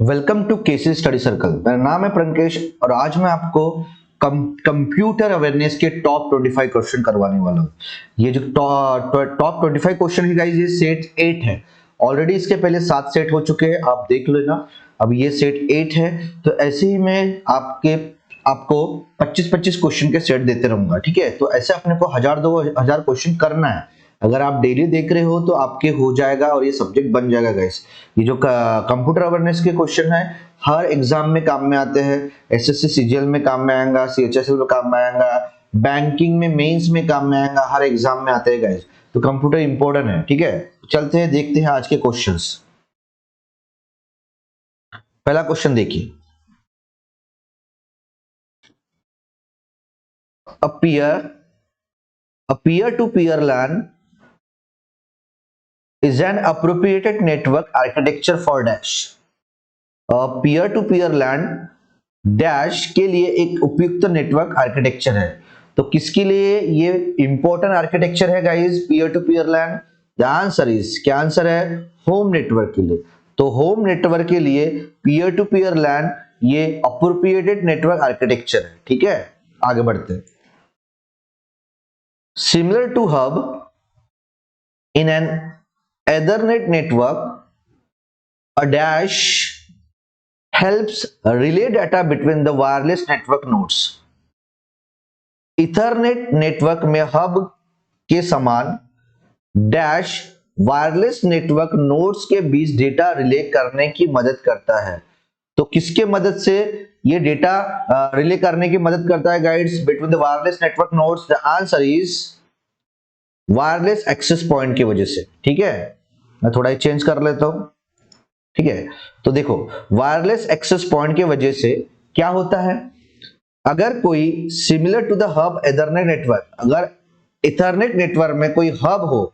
Welcome to KC study circle. मेरा नाम है प्रंकेश और आज मैं आपको कंप्यूटर अवेयरनेस के टॉप 25 क्वेश्चन करवाने वाला हूँ। ये जो टॉप 25 क्वेश्चन है गाइस, ये सेट 8 है। ऑलरेडी इसके पहले 7 सेट हो चुके हैं, आप देख लेना। अब ये सेट 8 है, तो ऐसे ही मैं आपको 25-25 क्वेश्चन के सेट देते रहूंगा, ठीक है। तो ऐसे अपने को 1000-2000 क्वेश्चन करना है। अगर आप डेली देख रहे हो तो आपके हो जाएगा और ये सब्जेक्ट बन जाएगा गाइस। ये जो कंप्यूटर अवेयरनेस के क्वेश्चन है, हर एग्जाम में काम में आते हैं। एसएससी सीजीएल में काम में आएगा, सीएचएसएल में काम में आएगा, बैंकिंग में, मेंस में काम में आएगा, हर एग्जाम में आते हैं गाइस। तो कंप्यूटर इंपॉर्टेंट है, ठीक है। चलते हैं, देखते हैं आज के क्वेश्चंस। पहला क्वेश्चन देखिए। a peer to peer LAN is an appropriated network architecture for dash। Peer to peer LAN dash के लिए एक उपयुक्त नेटवर्क आर्किटेक्चर है। तो किसके लिए ये इंपॉर्टेंट आर्किटेक्चर है guys, peer to peer LAN? The answer is, क्या आंसर है? होम नेटवर्क के लिए। तो होम नेटवर्क के लिए पीयर टू पीयर लैन ये अप्रोप्रिएटेड नेटवर्क आर्किटेक्चर है, ठीक है। आगे बढ़ते हैं। Similar to hub in an Ethernet network, a dash helps relay data between the wireless network nodes। Ethernet network में हब के समान डैश वायरलेस नेटवर्क नोड्स के बीच डेटा रिले करने की मदद करता है। तो किसके मदद से ये डेटा रिले करने की मदद करता है guides? Between the wireless network nodes. The answer is wireless access point की वजह से, ठीक है। मैं थोड़ा चेंज कर लेता हूं, ठीक है। तो देखो, वायरलेस एक्सेस पॉइंट की वजह से क्या होता है, अगर कोई similar to the hub Ethernet network, अगर इथरनेट नेटवर्क में कोई हब हो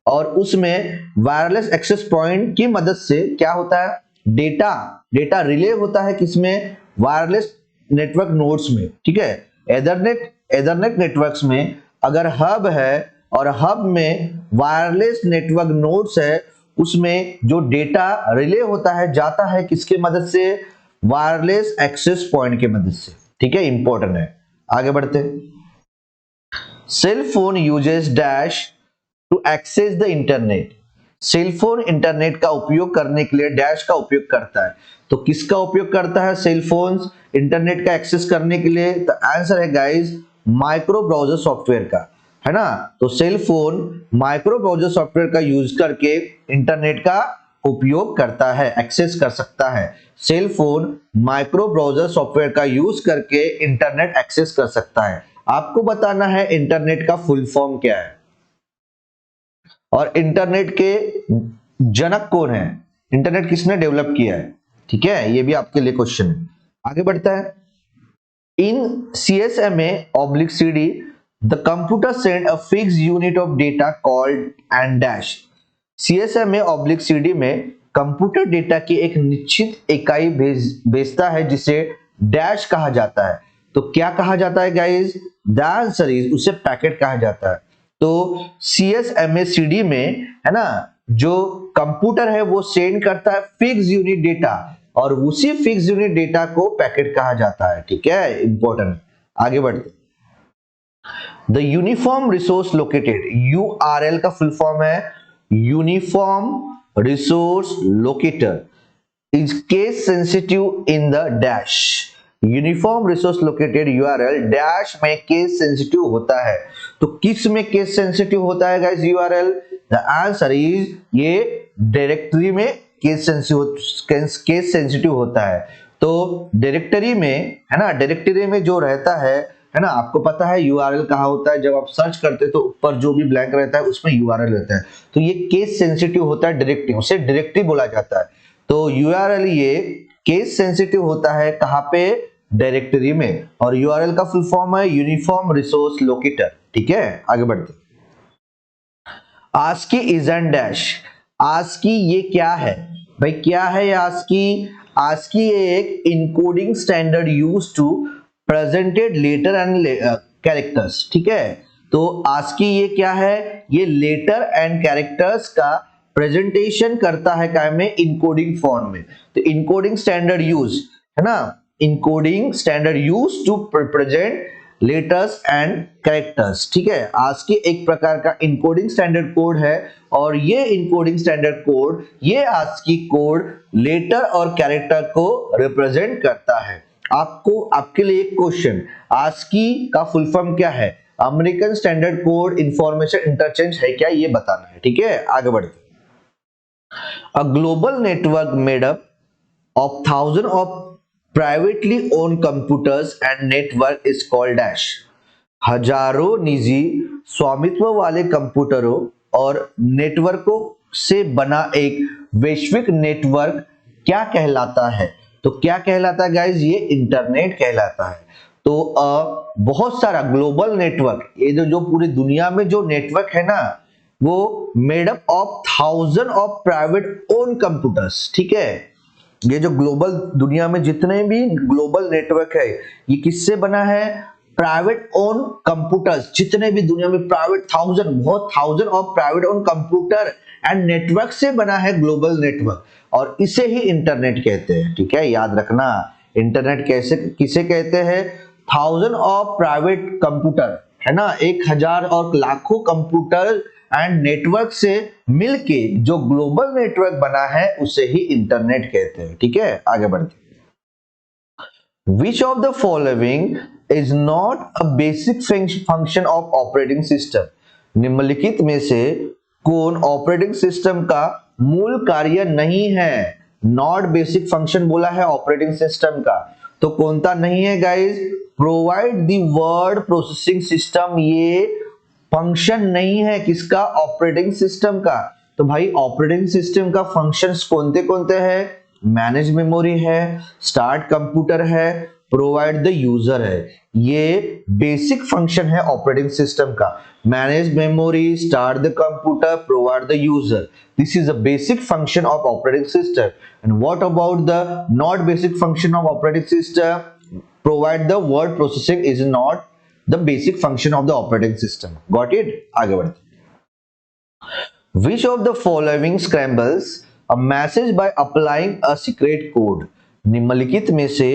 और उसमें वायरलेस एक्सेस पॉइंट की मदद से क्या होता है, डेटा रिले होता है किसमें? वायरलेस नेटवर्क नोड्स में, ठीक है। एथरनेट नेटवर्क्स में अगर हब है और हब में वायरलेस नेटवर्क नोड्स है, उसमें जो डेटा रिले होता है जाता है किसके मदद से? वायरलेस एक्सेस पॉइंट की मदद से, ठीक है। इंपॉर्टेंट है। आगे बढ़ते हैं। Cell phone uses dash to access the internet. Cell phone internet का उपयोग करने के लिए डैश का उपयोग करता है। तो किसका उपयोग करता है सेल फोन्स इंटरनेट का एक्सेस करने के लिए? द आंसर है गाइस माइक्रो ब्राउजर सॉफ्टवेयर का, है ना। तो cell phone micro browser software का यूज करके इंटरनेट का उपयोग करता है, एक्सेस कर सकता है। Cell phone micro browser software का यूज करके इंटरनेट एक्सेस कर सकता है। आपको बताना है इंटरनेट का फुल फॉर्म क्या है और इंटरनेट के जनक कौन है, इंटरनेट किसने डेवलप किया है, ठीक है। ये भी आपके लिए क्वेश्चन है। आगे बढ़ता है। इन CSMA/CD the computer send a fixed unit of data called and dash। CSMA/CD में कंप्यूटर डेटा की एक निश्चित इकाई भेजता है जिसे डैश कहा जाता है। तो क्या कहा जाता है गाइस? द आंसर इज, उसे पैकेट कहा जाता है। तो CSMA/CD में, है ना, जो कंप्यूटर है वो सेंड करता है फिक्स यूनिट डेटा और उसी फिक्स यूनिट डेटा को पैकेट कहा जाता है, ठीक है। इंपॉर्टेंट। आगे बढ़ते। The uniform resource located, URL का फुल फॉर्म है uniform resource locator, is case sensitive in the dash. Uniform resource located URL dash में केस सेंसिटिव होता है। तो किस में केस सेंसिटिव होता है guys URL? The answer is, ये डायरेक्टरी में केस सेंसिटिव होता है। तो डायरेक्टरी में, है ना, डायरेक्टरी में जो रहता है ना, आपको पता है URL कहाँ होता है, जब आप सर्च करते हैं तो ऊपर जो भी ब्लैंक रहता है उसमें URL रहता है। तो ये केस सेंसिटिव होता है डायरेक्टरी, उसे डायरेक्टरी बोला जाता है। तो URL ये केस सेंसिटिव होता है कहां पे? डायरेक्टरी में। और URL का फुल फॉर्म है यूनिफॉर्म रिसोर्स लोकेटर, ठीक है। आगे बढ़ते। ASCII is an dash. ASCII ये क्या है भाई, क्या है ASCII? ASCII एक encoding standard used to presented letter and characters, ठीक है। तो ASCII ये क्या है? ये लेटर एंड कैरेक्टर्स का प्रेजेंटेशन करता है क्या में, इनकोडिंग फॉर्म में। तो इनकोडिंग स्टैंडर्ड यूज है ना, encoding standard use to present letters and characters. ठीक है, ASCII एक प्रकार का इनकोडिंग स्टैंडर्ड कोड है और ये इनकोडिंग स्टैंडर्ड कोड, ये ASCII कोड लेटर और कैरेक्टर को रिप्रेजेंट करता है। आपके लिए एक क्वेश्चन, ASCII का फुल फॉर्म क्या है? American standard code information interchange है क्या, ये बताना है। ठीक है, आगे बढ़ते। A global network made up of thousands of privately owned computers and network is called dash। हजारों निजी स्वामित्व वाले कंप्यूटरों और नेटवर्कों से बना एक वैश्विक नेटवर्क क्या कहलाता है? तो क्या कहलाता है गाइज? ये इंटरनेट कहलाता है। तो बहुत सारा ग्लोबल नेटवर्क, ये जो पूरी दुनिया में जो नेटवर्क है ना, वो made up of thousand of private own computers. ठीक है, ये जो ग्लोबल दुनिया में जितने भी ग्लोबल नेटवर्क है, ये किससे बना है? प्राइवेट ओन कंप्यूटर्स, जितने भी दुनिया में प्राइवेट बहुत thousand of private own computer and network से बना है ग्लोबल नेटवर्क, और इसे ही इंटरनेट कहते हैं। ठीक है, याद रखना, इंटरनेट किसे कहते हैं? थाउजेंड ऑफ प्राइवेट कंप्यूटर है ना, 1000 और लाखों कंप्यूटर एंड नेटवर्क से मिलके जो ग्लोबल नेटवर्क बना है उसे ही इंटरनेट कहते हैं। ठीक है, आगे बढ़ते हैं। Which of the following is not a basic function of operating system? निम्नलिखित में से कौन ऑपरेटिंग सिस्टम का मूल कार्य नहीं है? नॉट बेसिक फंक्शन बोला है ऑपरेटिंग सिस्टम का, तो कौन सा नहीं है guys? Provide the word processing system, ये फंक्शन नहीं है किसका? ऑपरेटिंग सिस्टम का। तो भाई ऑपरेटिंग सिस्टम का फंक्शंस कौन कौन हैं? मैनेज मेमोरी है, स्टार्ट कंप्यूटर है, प्रोवाइड द यूजर है। ये बेसिक फंक्शन है ऑपरेटिंग सिस्टम का। Manage memory, start the computer, provide the user, this is the basic function of operating system. And what about the not basic function of operating system? Provide the word processing is not the basic function of the operating system. Got it? आगे बढ़ते। Which of the following scrambles a message by applying a secret code? निम्नलिखित में से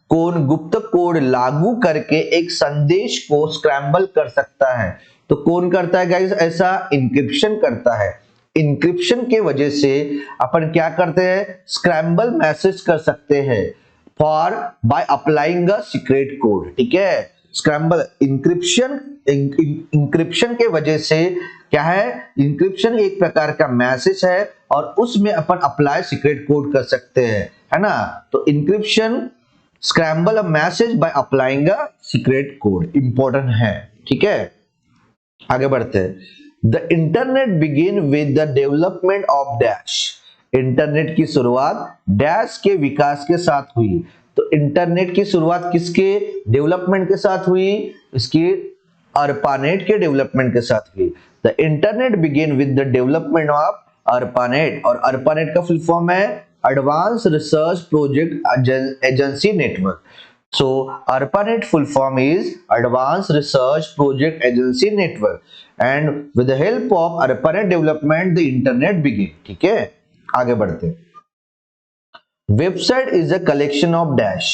कौन गुप्त code लागू करके एक संदेश को स्क्रैम्बल कर सकता है? तो कौन करता है गाइस ऐसा? इंक्रिप्शन करता है। इंक्रिप्शन के वजह से अपन क्या करते हैं? स्क्रैम्बल मैसेज कर सकते हैं for bye applying a secret code. ठीक है, स्क्रैम्बल इंक्रिप्शन के वजह से क्या है? इंक्रिप्शन एक प्रकार का मैसेज है और उसमें अपन अप्लाई सीक्रेट कोड कर सकते हैं, है ना। तो encryption scramble a message by applying a secret code, important है। ठीक है, आगे बढ़ते हैं। The internet begin with the development of dash. Internet की शुरुआत डैश के विकास के साथ हुई। तो इंटरनेट की शुरुआत किसके डेवलपमेंट के साथ हुई? इसकी ARPANET के डेवलपमेंट के साथ हुई। The internet begin with the development of ARPANET, और ARPANET का फुल फॉर्म है advance research project agency network. So ARPANET full form is Advanced Research Project Agency Network, and with the help of ARPANET development the internet began। ठीक है, आगे बढ़ते हैं। Website is a collection of dash.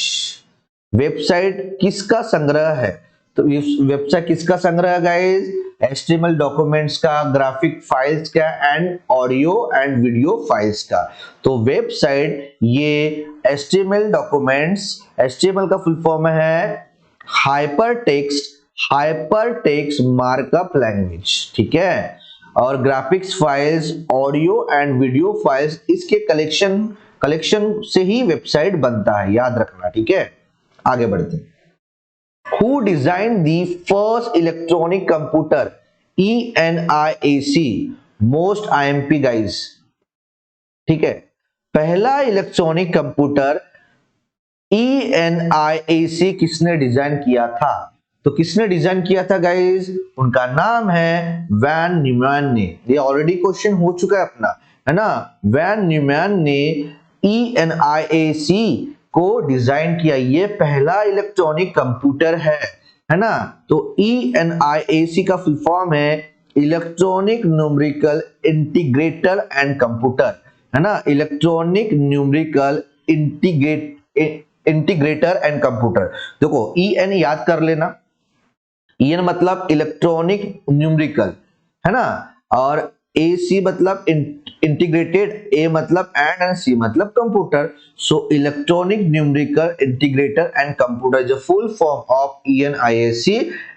Website किसका संग्रह है? तो website किसका संग्रह है गाइस? HTML डॉक्यूमेंट्स का, ग्राफिक फाइल्स का, and audio and video files का। तो वेबसाइट ये HTML डॉक्यूमेंट्स, HTML का फुल फॉर्म है हाइपरटेक्स्ट मार्कअप लैंग्वेज। ठीक है, और graphics files, audio and video files, इसके कलेक्शन से ही वेबसाइट बनता है, याद रखना। ठीक है, आगे बढ़ते हैं। Who designed the first electronic computer? ENIAC, most IMP guys। ठीक है, पहला इलेक्ट्रॉनिक कंप्यूटर ENIAC किसने डिजाइन किया था? तो किसने डिजाइन किया था गाइज? उनका नाम है वैन न्यूमैन ने। ये ऑलरेडी क्वेश्चन हो चुका है अपना, है ना। वैन न्यूमैन ने ENIAC को डिजाइन किया। ये पहला इलेक्ट्रॉनिक कंप्यूटर है ना। तो ENIAC का फुल फॉर्म है electronic numerical integrator and computer, है ना, electronic numerical integrator and computer. देखो EN याद कर लेना, EN मतलब इलेक्ट्रॉनिक न्यूमेरिकल, है ना, और AC मतलब इंटीग्रेटेड, A मतलब एंड C मतलब computer. So electronic numerical integrator and computer is a full form of ENIAC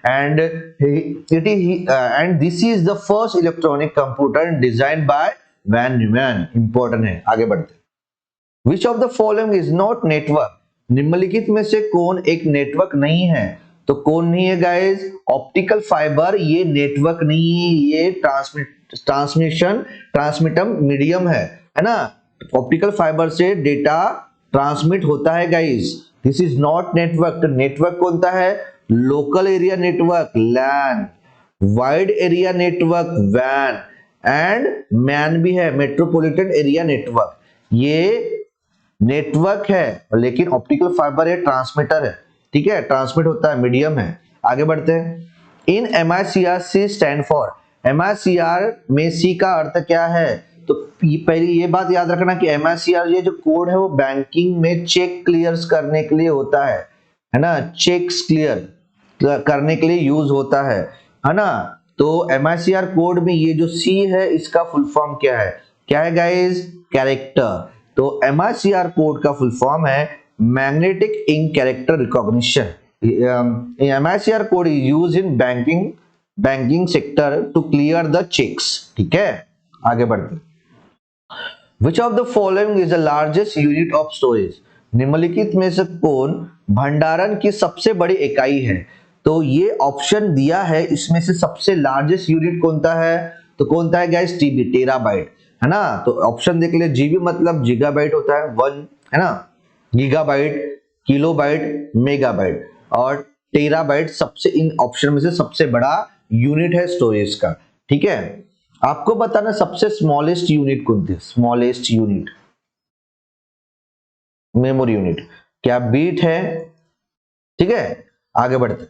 and it is and this is the first electronic computer designed by Van Neumann। Important है, आगे बढ़ते हैं। Which of the following is not network? निम्नलिखित में से कौन एक network नहीं है? तो कौन नहीं है गाइस? ऑप्टिकल फाइबर ये नेटवर्क नहीं है, ये ट्रांसमिटम मीडियम है ना। ऑप्टिकल फाइबर से डेटा ट्रांसमिट होता है guys, this is not network. तो नेटवर्क कौन सा है? Local area network LAN, wide area network WAN and man भी है, मेट्रोपॉलिटन एरिया नेटवर्क। ये नेटवर्क है लेकिन ऑप्टिकल फाइबर है, ट्रांसमीटर है, ठीक है, ट्रांसमिट होता है, मीडियम है। आगे बढ़ते हैं। इन MICR C stand for, MICR में C का अर्थ क्या है? तो पहले ये बात याद रखना कि MICR ये जो कोड है वो बैंकिंग में चेक क्लियर करने के लिए होता है ना, चेक्स क्लियर करने के लिए यूज होता है ना। तो MICR कोड में ये जो C है इसका फुल फॉर्म क्या है गाइस? कैरेक्टर। तो MICR कोड का फुल फॉर्म है magnetic ink character recognition. MICR code is used in banking sector to clear the cheques, ठीक है। आगे बढ़ते। Which of the following is the largest unit of storage? निम्नलिखित में से कौन भंडारण की सबसे बड़ी इकाई है? तो ये ऑप्शन दिया है, इसमें से सबसे लार्जेस्ट यूनिट कौन सा है? तो कौन सा है गाइस? TB, टेराबाइट, है ना। तो ऑप्शन देख ले, GB मतलब गीगाबाइट होता है, 1, है ना, गीगाबाइट, किलोबाइट, मेगाबाइट, और टेराबाइट सबसे इन ऑप्शन में से सबसे बड़ा यूनिट है स्टोरेज का, ठीक है। आपको बताना सबसे स्मॉलेस्ट यूनिट कौन थी? स्मॉलेस्ट यूनिट मेमोरी यूनिट क्या? बीट है, ठीक है। आगे बढ़ते।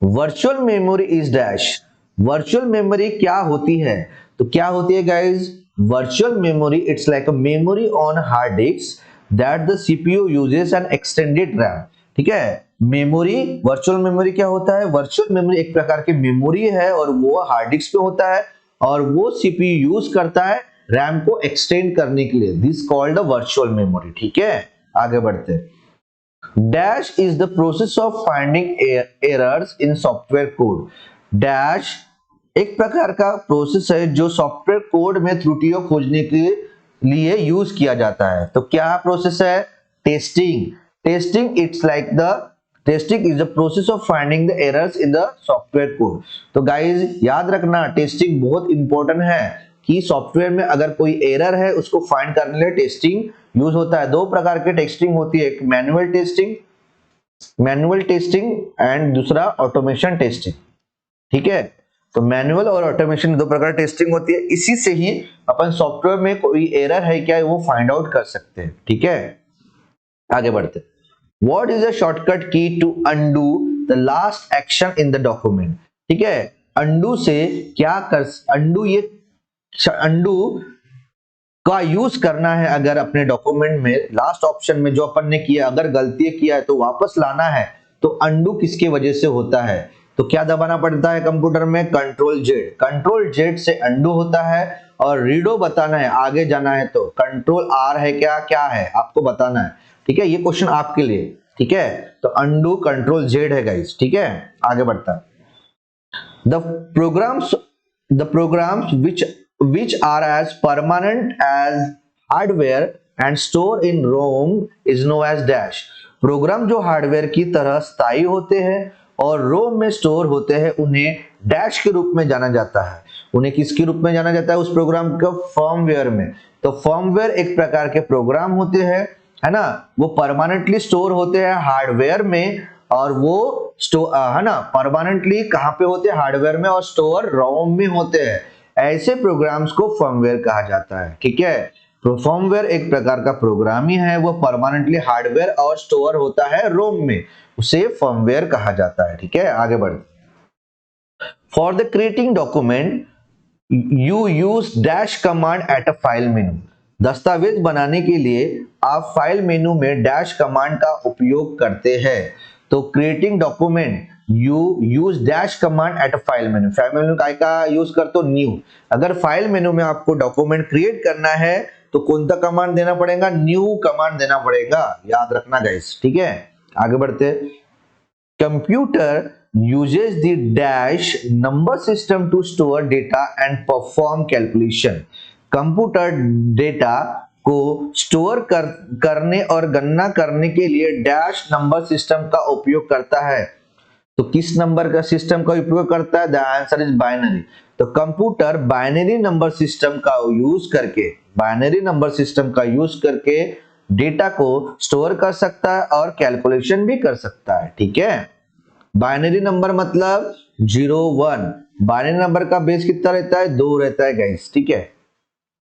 Virtual memory is dash. Virtual memory क्या होती है? तो क्या होती है guys? Virtual memory it's like a memory on hard disk that the CPU uses N extended RAM, ठीक है। मेमोरी, वर्चुअल मेमोरी क्या होता है? वर्चुअल मेमोरी एक प्रकार की मेमोरी है और वो हार्ड डिस्क पे होता है और वो CPU यूज करता है रैम को एक्सटेंड करने के लिए, this called a virtual memory, ठीक है। आगे बढ़ते हैं। Dash is the process of finding errors in software code. Dash एक प्रकार का प्रोसेस है जो सॉफ्टवेयर कोड में त्रुटियों खोजने के लिए यूज किया जाता है। तो क्या प्रोसेस है? Testing. Testing it's like the testing is the process of finding the errors in the software code. तो गाइज याद रखना, टेस्टिंग बहुत इंपॉर्टेंट है कि सॉफ्टवेयर में अगर कोई एरर है उसको फाइंड करने के लिए टेस्टिंग यूज होता है। दो प्रकार की टेस्टिंग होती है, एक मैनुअल टेस्टिंग एंड दूसरा ऑटोमेशन टेस्टिंग, ठीक है। तो मैनुअल और ऑटोमेशन दो प्रकार टेस्टिंग होती है, इसी से ही अपन सॉफ्टवेयर में कोई एरर है क्या वो फाइंड आउट कर सकते हैं, ठीक है। आगे बढ़ते। What is a shortcut key to undo the last action in the document, ठीक है। अनडू से क्या कर, अनडू का यूज करना है अगर अपने डॉक्यूमेंट में लास्ट ऑप्शन में जो अपन ने किया अगर गलती किया है तो वापस लाना है, तो अनडू किसके वजह से होता है? तो क्या दबाना पड़ता है कंप्यूटर में? कंट्रोल जेड से अनडू होता है। और रीडो बताना है, आगे जाना है तो कंट्रोल R है, क्या है आपको बताना है, ठीक है। ये क्वेश्चन आपके लिए, ठीक है। तो अनडू कंट्रोल जेड है गाइस, ठीक है। आगे बढ़ता है। The programs which are as permanent as hardware and store in ROM is known as dash। Program जो हार्डवेयर की तरह स्थायी होते हैं और रोम में स्टोर होते हैं उन्हें डैश के रूप में जाना जाता है। उन्हें किसके रूप में जाना जाता है? उस प्रोग्राम को फर्मवेयर में। तो फर्मवेयर एक प्रकार के प्रोग्राम होते हैं, है ना, वो परमानेंटली स्टोर होते हैं हार्डवेयर में और वो है ना परमानेंटली कहां पे होते हैं? हार्डवेयर में, और स्टोर रोम में होते हैं। ऐसे प्रोग्राम्स को फर्मवेयर कहा जाता है, ठीक है। तो फर्मवेयर एक प्रकार का प्रोग्राम ही है, वो परमानेंटली हार्डवेयर और स्टोर होता है रोम में, उसे फर्मवेयर कहा जाता है, ठीक है। आगे बढ़। For the creating document you use dash command at a file menu. दस्तावेज बनाने के लिए आप फाइल मेनू में डैश कमांड का उपयोग करते हैं। तो creating document you use dash command at a file menu. File menu का यूज करते हो न्यू। अगर फाइल मेनू में आपको डॉक्यूमेंट क्रिएट करना है तो कौन सा कमांड देना पड़ेगा? न्यू कमांड देना पड़ेगा, याद रखना गाइस, ठीक है। आगे बढ़ते। Computer uses the dash number system to store data and perform calculation। Computer data को स्टोर करने और गणना करने के लिए डैश नंबर सिस्टम का उपयोग करता है। तो किस नंबर का सिस्टम का उपयोग करता है? The answer is binary. तो कंप्यूटर बाइनरी नंबर सिस्टम का यूज करके डेटा को स्टोर कर सकता है और कैलकुलेशन भी कर सकता है, ठीक है। बाइनरी नंबर मतलब 0 1। बाइनरी नंबर का बेस कितना रहता है? 2 रहता है गाइस, ठीक है।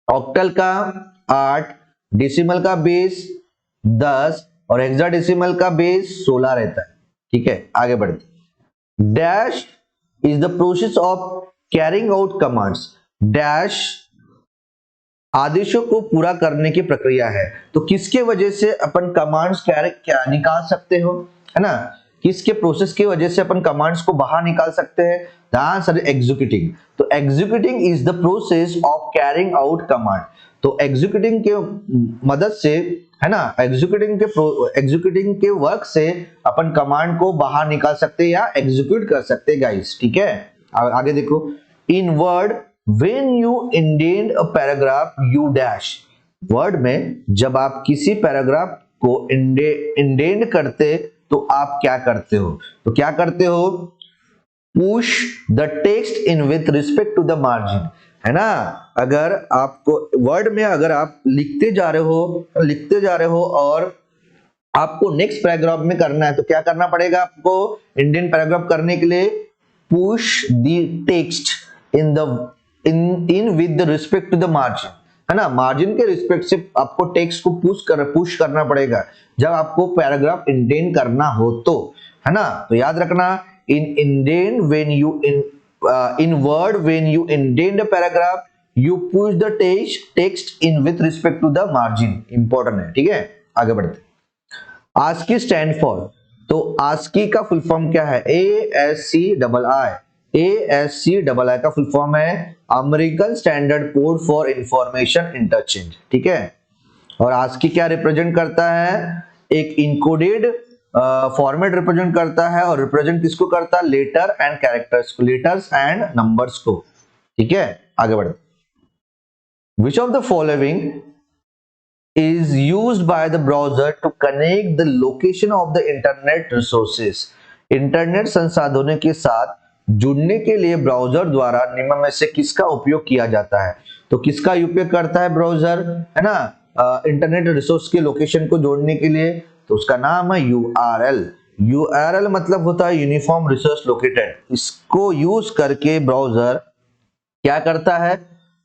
ऑक्टल का 8, डेसिमल का बेस 10 और हेक्साडेसिमल का बेस 16 रहता है, ठीक है। आगे बढ़ते। Dash is the process of carrying out commands. Dash आदेशों को पूरा करने की प्रक्रिया है। तो किसके वजह से अपन कमांड्स क्या निकाल सकते हो, है ना? किसके प्रोसेस की वजह से अपन कमांड्स को बाहर निकाल सकते हैं? The answer executing. तो executing is the process of carrying out command. तो एग्जीक्यूटिंग के मदद से, है ना, एग्जीक्यूटिंग के वर्क से अपन कमांड को बाहर निकाल सकते हैं या एग्जीक्यूट कर सकते हैं गाइस, ठीक है। आगे देखो। In Word when you indent a paragraph you dash। Word में जब आप किसी पैराग्राफ को इंडेंट करते तो आप क्या करते हो? तो क्या करते हो? Push the text in with respect to the margin, है ना। अगर आपको वर्ड में अगर आप लिखते जा रहे हो और आपको नेक्स्ट पैराग्राफ में करना है तो क्या करना पड़ेगा आपको? इंडेंट पैराग्राफ करने के लिए push the text in with respect to the margin, है ना। मार्जिन के रिस्पेक्ट से आपको टेक्स्ट को पुश करना पड़ेगा जब आपको पैराग्राफ इंडेंट करना हो तो, है ना। तो याद रखना, in word when you indent a paragraph you push the text in with respect to the margin। Important है, ठीक है। आगे बढ़ते। ASCII stand for. तो ASCII का फुल फॉर्म क्या है? ASCII का फुल फॉर्म है American standard code for information interchange, ठीक है। और ASCII क्या रिप्रेजेंट करता है? एक इनकोडेड फॉर्मेट रिप्रेजेंट करता है। और रिप्रेजेंट किसको करता है? लेटर एंड कैरेक्टर्स को, लेटर्स एंड नंबर्स को, ठीक है। आगे बढ़ते। Which of the following is used by the browser to connect the location of the internet resources। Internet संसाधनों के साथ जुड़ने के लिए ब्राउजर द्वारा निम्न में से किसका उपयोग किया जाता है? तो किसका उपयोग करता है ब्राउजर, है ना, इंटरनेट रिसोर्स के लोकेशन को जोड़ने के लिए? तो उसका नाम है URL मतलब होता है यूनिफॉर्म रिसोर्स लोकेटेड। इसको यूज करके ब्राउजर क्या करता है?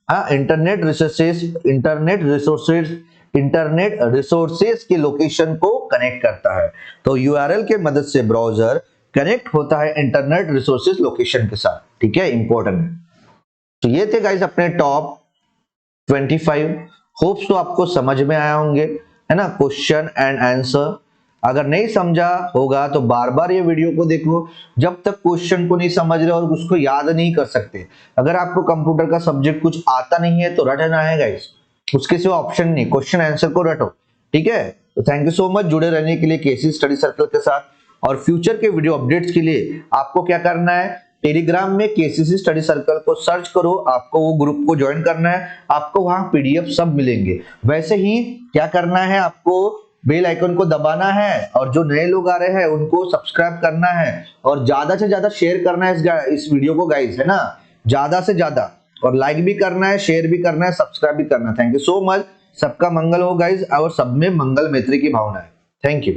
इंटरनेट रिसोर्सेज के लोकेशन को कनेक्ट करता है। तो URL के मदद से ब्राउजर कनेक्ट होता है इंटरनेट रिसोर्सेज लोकेशन के साथ, ठीक है। इंपॉर्टेंट है। तो ये थे गाइस अपने टॉप 25। होप्स तो आपको समझ में आया होंगे, है ना, क्वेश्चन एंड आंसर। अगर नहीं समझा होगा तो बार बार ये वीडियो को देखो जब तक क्वेश्चन को नहीं समझ रहे और उसको याद नहीं कर सकते। अगर आपको कंप्यूटर का सब्जेक्ट कुछ आता नहीं है तो रटना है गाइस, उसके सिवा ऑप्शन नहीं, क्वेश्चन आंसर को रटो, ठीक है। तो थैंक यू सो मच जुड़े रहने के लिए केसी स्टडी सर्कल के साथ। और फ्यूचर के वीडियो अपडेट्स के लिए आपको क्या करना है? टेलीग्राम में केसीसी स्टडी सर्कल को सर्च करो, आपको वो ग्रुप को ज्वाइन करना है, आपको वहां पीडीएफ सब मिलेंगे। वैसे ही क्या करना है? आपको बेल आइकन को दबाना है और जो नए लोग आ रहे हैं उनको सब्सक्राइब करना है और ज्यादा से ज्यादा शेयर करना है इस वीडियो को गाइस, है ना, ज्यादा से ज्यादा। और लाइक भी करना है, शेयर भी करना है, सब्सक्राइब भी करना है। Thank you so much. सबका मंगल हो गाइस और सब में मंगल मैत्री की भावना है। Thank you.